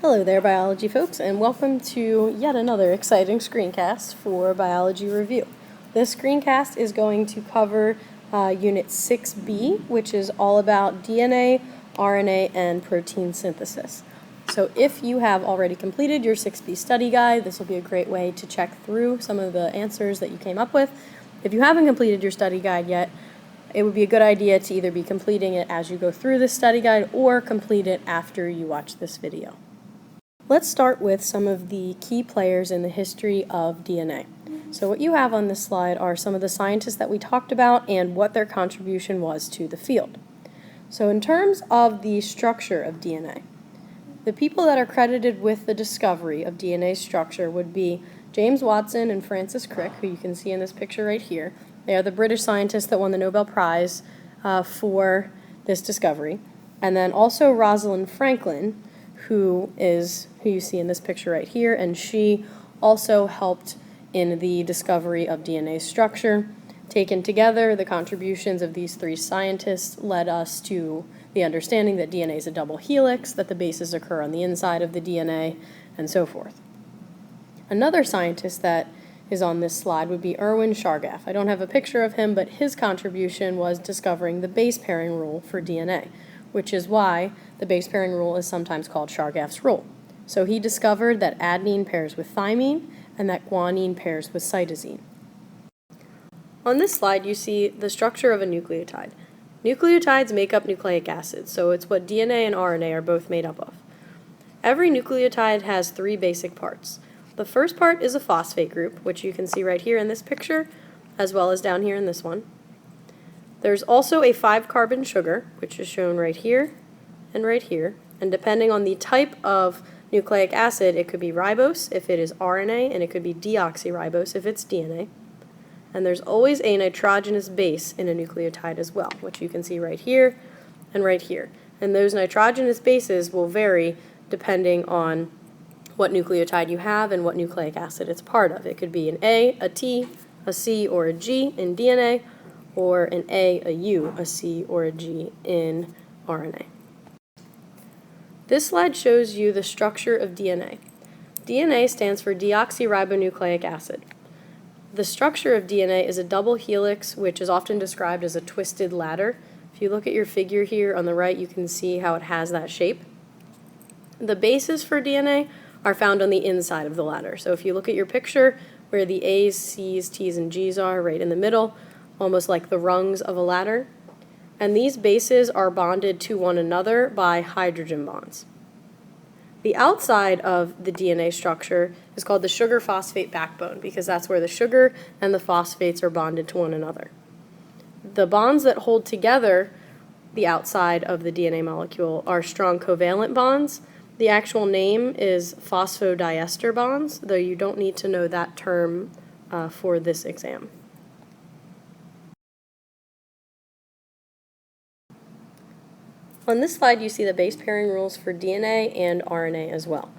Hello there, biology folks, and welcome to yet another exciting screencast for Biology Review. This screencast is going to cover Unit 6B, which is all about DNA, RNA, and protein synthesis. So if you have already completed your 6B study guide, this will be a great way to check through some of the answers that you came up with. If you haven't completed your study guide yet, it would be a good idea to either be completing it as you go through this study guide or complete it after you watch this video. Let's start with some of the key players in the history of DNA. So what you have on this slide are some of the scientists that we talked about and what their contribution was to the field. So in terms of the structure of DNA, the people that are credited with the discovery of DNA structure would be James Watson and Francis Crick, who you can see in this picture right here. They are the British scientists that won the Nobel Prize for this discovery. And then also Rosalind Franklin, who you see in this picture right here, and she also helped in the discovery of DNA structure. Taken together, the contributions of these three scientists led us to the understanding that DNA is a double helix, that the bases occur on the inside of the DNA, and so forth. Another scientist that is on this slide would be Erwin Chargaff. I don't have a picture of him, but his contribution was discovering the base pairing rule for DNA, which is why the base pairing rule is sometimes called Chargaff's rule. So he discovered that adenine pairs with thymine and that guanine pairs with cytosine. On this slide, you see the structure of a nucleotide. Nucleotides make up nucleic acids, so it's what DNA and RNA are both made up of. Every nucleotide has three basic parts. The first part is a phosphate group, which you can see right here in this picture, as well as down here in this one. There's also a 5-carbon sugar, which is shown right here, and depending on the type of nucleic acid, it could be ribose if it is RNA, and it could be deoxyribose if it's DNA. And there's always a nitrogenous base in a nucleotide as well, which you can see right here and right here. And those nitrogenous bases will vary depending on what nucleotide you have and what nucleic acid it's part of. It could be an A, a T, a C, or a G in DNA, or an A, a U, a C, or a G in RNA. This slide shows you the structure of DNA. DNA stands for deoxyribonucleic acid. The structure of DNA is a double helix, which is often described as a twisted ladder. If you look at your figure here on the right, you can see how it has that shape. The bases for DNA are found on the inside of the ladder. So if you look at your picture where the A's, C's, T's, and G's are right in the middle, almost like the rungs of a ladder, and these bases are bonded to one another by hydrogen bonds. The outside of the DNA structure is called the sugar-phosphate backbone because that's where the sugar and the phosphates are bonded to one another. The bonds that hold together the outside of the DNA molecule are strong covalent bonds. The actual name is phosphodiester bonds, though you don't need to know that term for this exam. On this slide, you see the base pairing rules for DNA and RNA as well.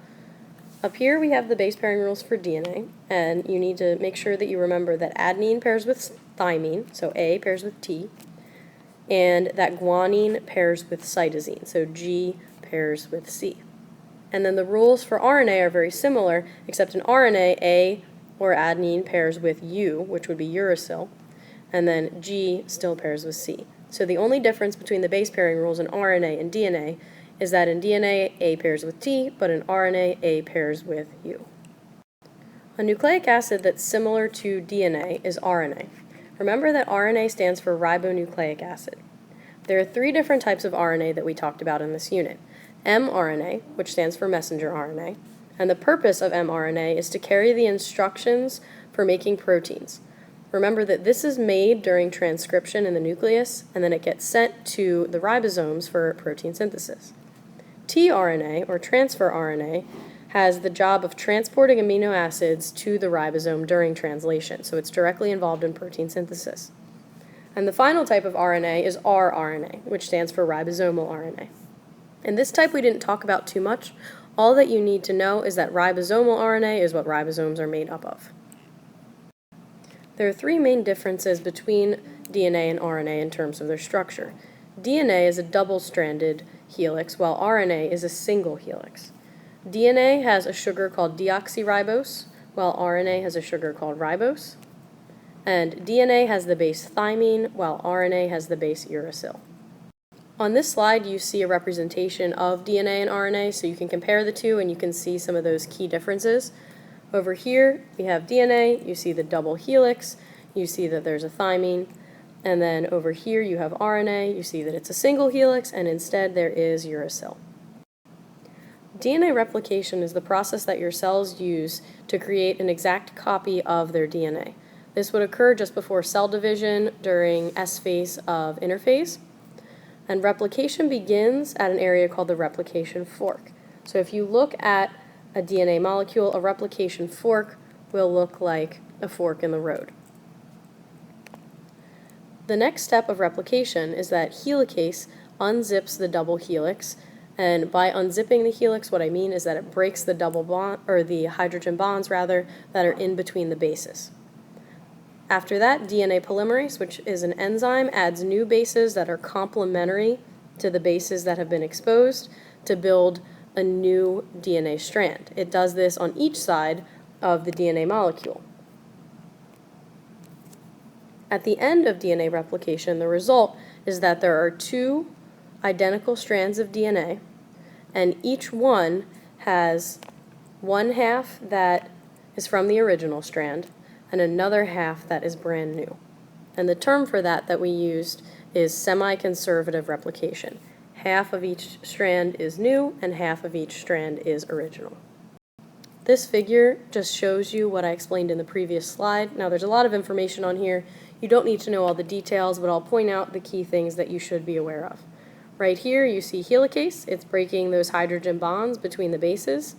Up here, we have the base pairing rules for DNA, and you need to make sure that you remember that adenine pairs with thymine, so A pairs with T, and that guanine pairs with cytosine, so G pairs with C. And then the rules for RNA are very similar, except in RNA, A or adenine pairs with U, which would be uracil, and then G still pairs with C. So the only difference between the base pairing rules in RNA and DNA is that in DNA, A pairs with T, but in RNA, A pairs with U. A nucleic acid that's similar to DNA is RNA. Remember that RNA stands for ribonucleic acid. There are three different types of RNA that we talked about in this unit. mRNA, which stands for messenger RNA, and the purpose of mRNA is to carry the instructions for making proteins. Remember that this is made during transcription in the nucleus, and then it gets sent to the ribosomes for protein synthesis. tRNA, or transfer RNA, has the job of transporting amino acids to the ribosome during translation, so it's directly involved in protein synthesis. And the final type of RNA is rRNA, which stands for ribosomal RNA. And this type we didn't talk about too much. All that you need to know is that ribosomal RNA is what ribosomes are made up of. There are three main differences between DNA and RNA in terms of their structure. DNA is a double-stranded helix, while RNA is a single helix. DNA has a sugar called deoxyribose, while RNA has a sugar called ribose. And DNA has the base thymine, while RNA has the base uracil. On this slide, you see a representation of DNA and RNA, so you can compare the two and you can see some of those key differences. Over here, we have DNA, you see the double helix, you see that there's a thymine, and then over here you have RNA, you see that it's a single helix, and instead there is uracil. DNA replication is the process that your cells use to create an exact copy of their DNA. This would occur just before cell division during S phase of interphase. And replication begins at an area called the replication fork. So if you look at a DNA molecule, a replication fork will look like a fork in the road. The next step of replication is that helicase unzips the double helix, and by unzipping the helix, what I mean is that it breaks the double bond, or the hydrogen bonds rather, that are in between the bases. After that, DNA polymerase, which is an enzyme, adds new bases that are complementary to the bases that have been exposed to build a new DNA strand. It does this on each side of the DNA molecule. At the end of DNA replication, the result is that there are two identical strands of DNA, and each one has one half that is from the original strand and another half that is brand new. And the term for that we used is semi-conservative replication. Half of each strand is new and half of each strand is original. This figure just shows you what I explained in the previous slide. Now there's a lot of information on here. You don't need to know all the details, but I'll point out the key things that you should be aware of. Right here you see helicase. It's breaking those hydrogen bonds between the bases.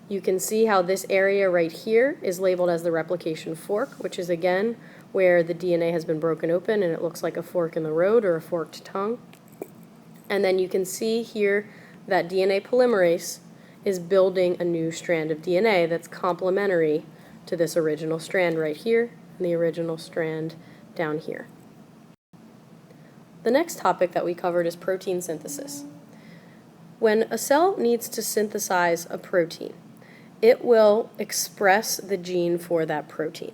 You can see how this area right here is labeled as the replication fork, which is again where the DNA has been broken open and it looks like a fork in the road or a forked tongue. And then you can see here that DNA polymerase is building a new strand of DNA that's complementary to this original strand right here and the original strand down here. The next topic that we covered is protein synthesis. When a cell needs to synthesize a protein, it will express the gene for that protein.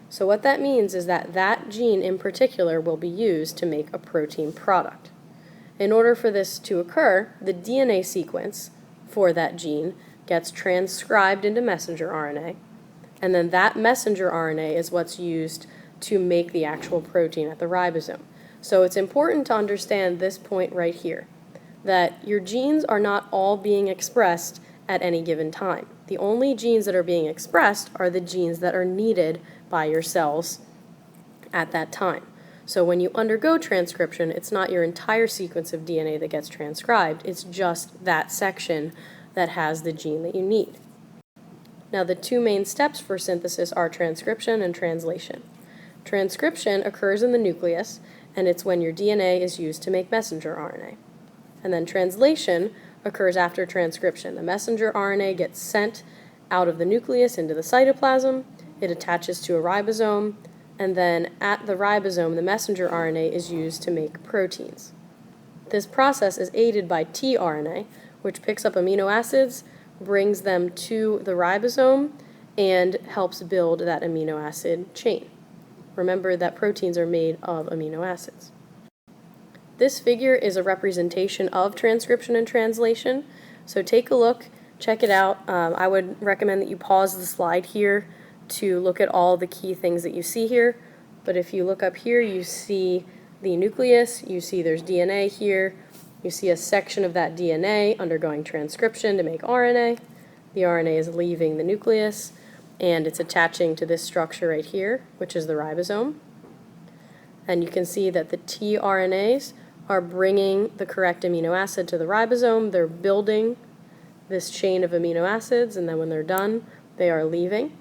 So what that means is that that gene in particular will be used to make a protein product. In order for this to occur, the DNA sequence for that gene gets transcribed into messenger RNA, and then that messenger RNA is what's used to make the actual protein at the ribosome. So it's important to understand this point right here, that your genes are not all being expressed at any given time. The only genes that are being expressed are the genes that are needed by your cells at that time. So when you undergo transcription, it's not your entire sequence of DNA that gets transcribed, it's just that section that has the gene that you need. Now the two main steps for synthesis are transcription and translation. Transcription occurs in the nucleus, and it's when your DNA is used to make messenger RNA. And then translation occurs after transcription. The messenger RNA gets sent out of the nucleus into the cytoplasm, it attaches to a ribosome, and then at the ribosome, the messenger RNA is used to make proteins. This process is aided by tRNA, which picks up amino acids, brings them to the ribosome, and helps build that amino acid chain. Remember that proteins are made of amino acids. This figure is a representation of transcription and translation, so take a look, check it out. I would recommend that you pause the slide here to look at all the key things that you see here, but if you look up here, you see the nucleus, you see there's DNA here, you see a section of that DNA undergoing transcription to make RNA. The RNA is leaving the nucleus, and it's attaching to this structure right here, which is the ribosome. And you can see that the tRNAs are bringing the correct amino acid to the ribosome. They're building this chain of amino acids, and then when they're done, they are leaving.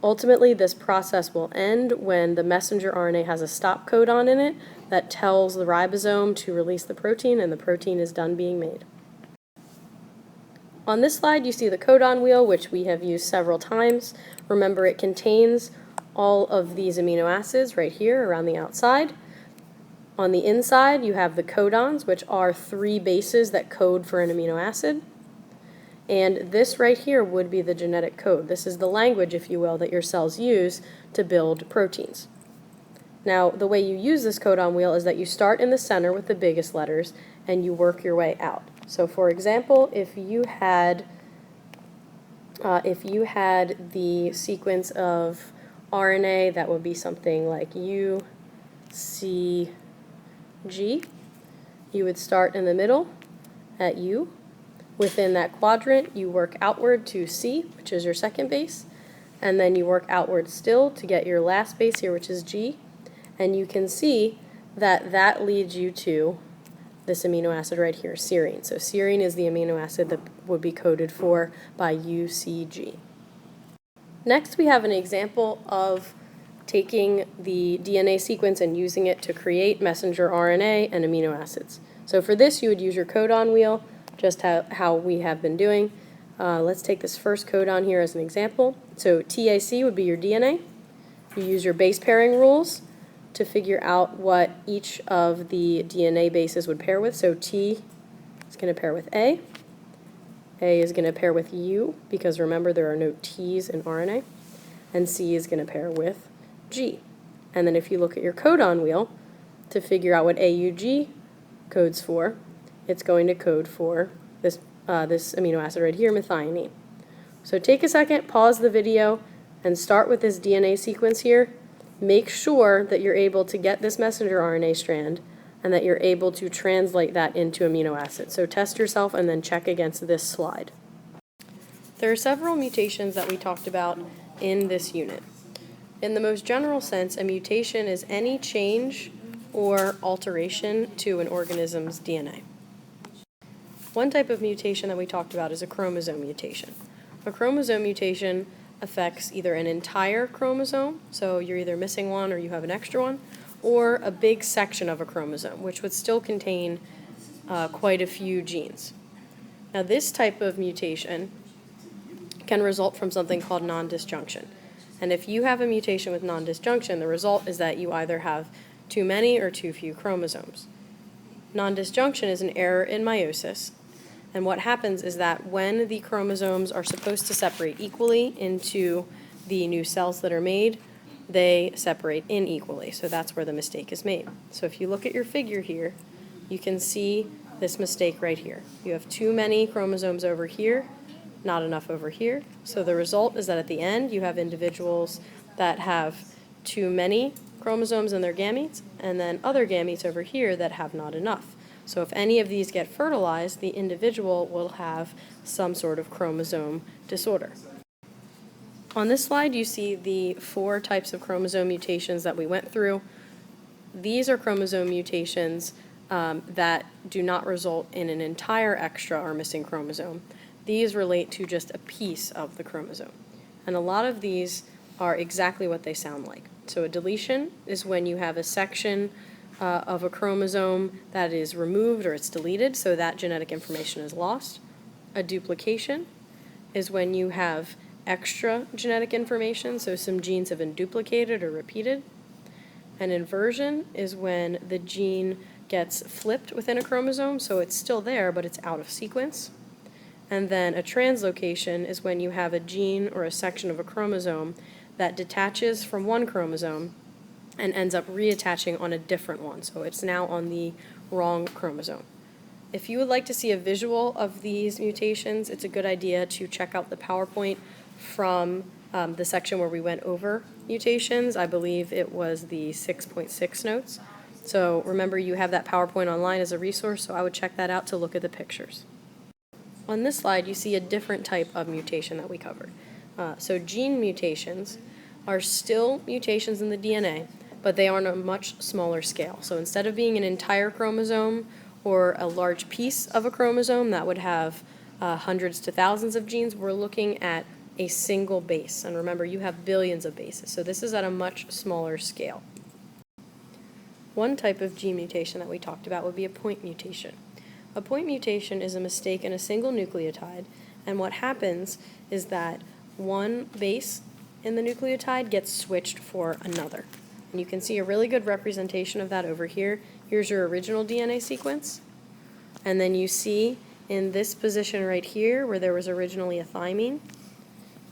Ultimately, this process will end when the messenger RNA has a stop codon in it that tells the ribosome to release the protein, and the protein is done being made. On this slide, you see the codon wheel, which we have used several times. Remember, it contains all of these amino acids right here around the outside. On the inside, you have the codons, which are 3 bases that code for an amino acid. And this right here would be the genetic code. This is the language, if you will, that your cells use to build proteins. Now, the way you use this codon wheel is that you start in the center with the biggest letters and you work your way out. So for example, if you had the sequence of RNA, that would be something like U, C, G. You would start in the middle at U. Within that quadrant, you work outward to C, which is your second base, and then you work outward still to get your last base here, which is G, and you can see that that leads you to this amino acid right here, serine. So serine is the amino acid that would be coded for by UCG. Next, we have an example of taking the DNA sequence and using it to create messenger RNA and amino acids. So for this, you would use your codon wheel, just how we have been doing. Let's take this first codon here as an example. So TAC would be your DNA. You use your base pairing rules to figure out what each of the DNA bases would pair with. So T is going to pair with A is going to pair with U, because remember there are no T's in RNA, and C is going to pair with G. And then if you look at your codon wheel to figure out what AUG codes for, it's going to code for this amino acid right here, methionine. So take a second, pause the video, and start with this DNA sequence here. Make sure that you're able to get this messenger RNA strand and that you're able to translate that into amino acids. So test yourself and then check against this slide. There are several mutations that we talked about in this unit. In the most general sense, a mutation is any change or alteration to an organism's DNA. One type of mutation that we talked about is a chromosome mutation. A chromosome mutation affects either an entire chromosome, so you're either missing one or you have an extra one, or a big section of a chromosome, which would still contain quite a few genes. Now, this type of mutation can result from something called non-disjunction. And if you have a mutation with non-disjunction, the result is that you either have too many or too few chromosomes. Non-disjunction is an error in meiosis. And what happens is that when the chromosomes are supposed to separate equally into the new cells that are made, they separate unequally. So that's where the mistake is made. So if you look at your figure here, you can see this mistake right here. You have too many chromosomes over here, not enough over here. So the result is that at the end, you have individuals that have too many chromosomes in their gametes, and then other gametes over here that have not enough. So if any of these get fertilized, the individual will have some sort of chromosome disorder. On this slide, you see the 4 types of chromosome mutations that we went through. These are chromosome mutations that do not result in an entire extra or missing chromosome. These relate to just a piece of the chromosome. And a lot of these are exactly what they sound like. So a deletion is when you have a section of a chromosome that is removed or it's deleted, so that genetic information is lost. A duplication is when you have extra genetic information, so some genes have been duplicated or repeated. An inversion is when the gene gets flipped within a chromosome, so it's still there, but it's out of sequence. And then a translocation is when you have a gene or a section of a chromosome that detaches from one chromosome and ends up reattaching on a different one, so it's now on the wrong chromosome. If you would like to see a visual of these mutations, it's a good idea to check out the PowerPoint from the section where we went over mutations. I believe it was the 6.6 notes. So remember, you have that PowerPoint online as a resource, so I would check that out to look at the pictures. On this slide, you see a different type of mutation that we covered. So gene mutations are still mutations in the DNA, but they are on a much smaller scale. So instead of being an entire chromosome or a large piece of a chromosome that would have hundreds to thousands of genes, we're looking at a single base. And remember, you have billions of bases, so this is at a much smaller scale. One type of gene mutation that we talked about would be a point mutation. A point mutation is a mistake in a single nucleotide, and what happens is that one base in the nucleotide gets switched for another. And you can see a really good representation of that over here. Here's your original DNA sequence, and then you see in this position right here, where there was originally a thymine,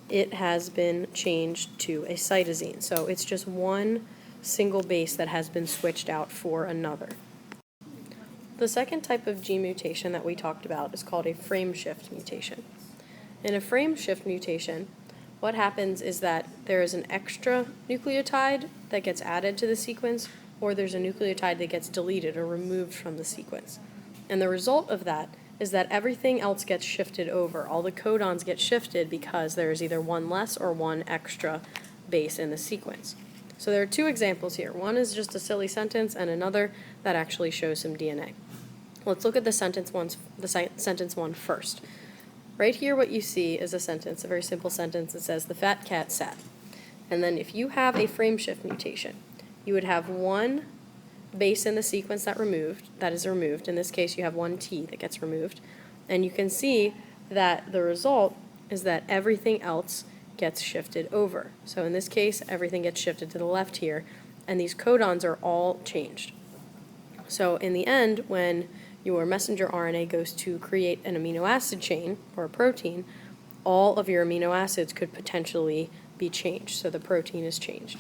it has been changed to a cytosine. So it's just one single base that has been switched out for another. The second type of gene mutation that we talked about is called a frame shift mutation. In a frame shift mutation, what happens is that there is an extra nucleotide that gets added to the sequence, or there's a nucleotide that gets deleted or removed from the sequence. And the result of that is that everything else gets shifted over. All the codons get shifted because there is either one less or one extra base in the sequence. So there are two examples here. One is just a silly sentence, and another that actually shows some DNA. Let's look at the sentence one first. Right here, what you see is a sentence, a very simple sentence that says, "The fat cat sat." And then if you have a frame shift mutation, you would have one base in the sequence that is removed. In this case, you have one T that gets removed. And you can see that the result is that everything else gets shifted over. So in this case, everything gets shifted to the left here, and these codons are all changed. So in the end, when your messenger RNA goes to create an amino acid chain or a protein, all of your amino acids could potentially be changed. So the protein is changed.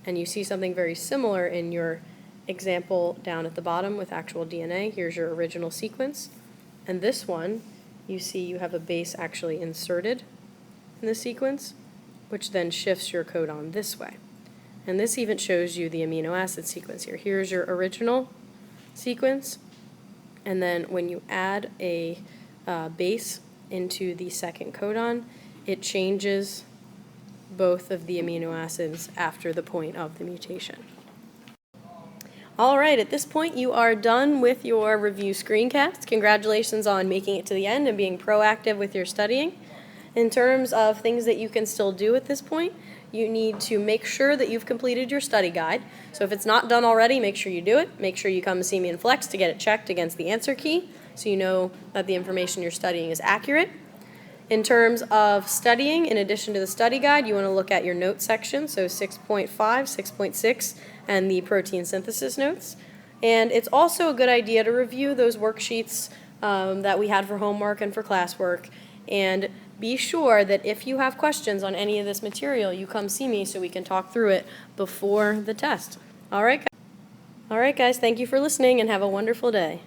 And you see something very similar in your example down at the bottom with actual DNA. Here's your original sequence. And this one, you see you have a base actually inserted in the sequence, which then shifts your codon this way. And this even shows you the amino acid sequence here. Here's your original sequence, and then when you add a base into the second codon, it changes both of the amino acids after the point of the mutation. All right, at this point you are done with your review screencast. Congratulations on making it to the end and being proactive with your studying. In terms of things that you can still do at this point, you need to make sure that you've completed your study guide. So if it's not done already, make sure you do it. Make sure you come see me in Flex to get it checked against the answer key so you know that the information you're studying is accurate. In terms of studying, in addition to the study guide, you want to look at your notes section, so 6.5, 6.6, and the protein synthesis notes. And it's also a good idea to review those worksheets that we had for homework and for classwork. And be sure that if you have questions on any of this material, you come see me so we can talk through it before the test. All right, guys, thank you for listening and have a wonderful day.